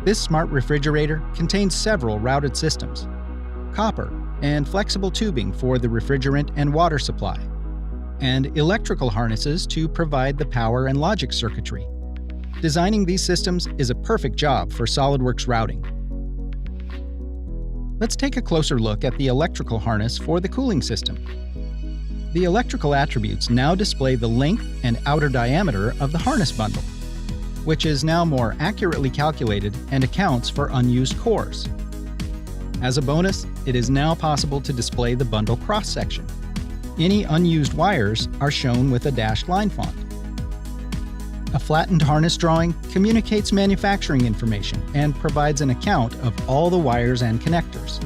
This smart refrigerator contains several routed systems, copper and flexible tubing for the refrigerant and water supply, and electrical harnesses to provide the power and logic circuitry. Designing these systems is a perfect job for SOLIDWORKS Routing. Let's take a closer look at the electrical harness for the cooling system. The electrical attributes now display the length and outer diameter of the harness bundle, which is now more accurately calculated and accounts for unused cores. As a bonus, it is now possible to display the bundle cross-section. Any unused wires are shown with a dashed line font. A flattened harness drawing communicates manufacturing information and provides an account of all the wires and connectors.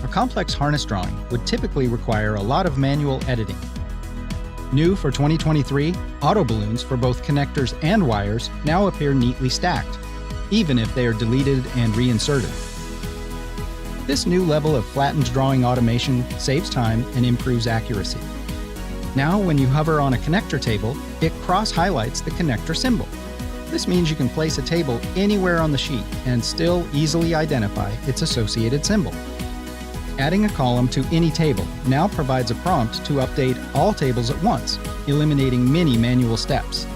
A complex harness drawing would typically require a lot of manual editing. New for 2023, auto balloons for both connectors and wires now appear neatly stacked, even if they are deleted and reinserted. This new level of flattened drawing automation saves time and improves accuracy. Now, when you hover on a connector table, it cross-highlights the connector symbol. This means you can place a table anywhere on the sheet and still easily identify its associated symbol. Adding a column to any table now provides a prompt to update all tables at once, eliminating many manual steps.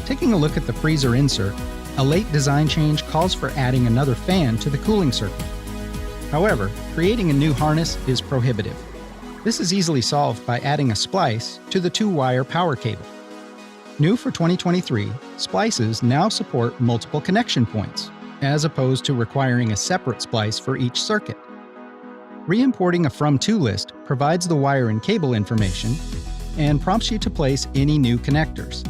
Taking a look at the freezer insert, a late design change calls for adding another fan to the cooling circuit. However, creating a new harness is prohibitive. This is easily solved by adding a splice to the 2-wire power cable. New for 2023, splices now support multiple connection points, as opposed to requiring a separate splice for each circuit. Re-importing a from-to list provides the wire and cable information and prompts you to place any new connectors.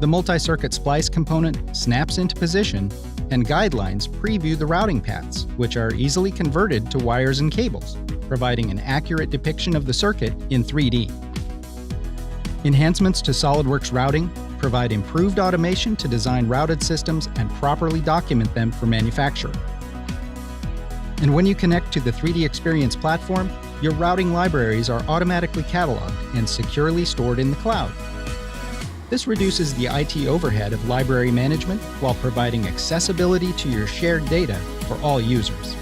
The multi-circuit splice component snaps into position, and guidelines preview the routing paths, which are easily converted to wires and cables, providing an accurate depiction of the circuit in 3D. Enhancements to SOLIDWORKS Routing provide improved automation to design routed systems and properly document them for manufacture. And when you connect to the 3D Experience platform, your routing libraries are automatically cataloged and securely stored in the cloud. This reduces the IT overhead of library management while providing accessibility to your shared data for all users.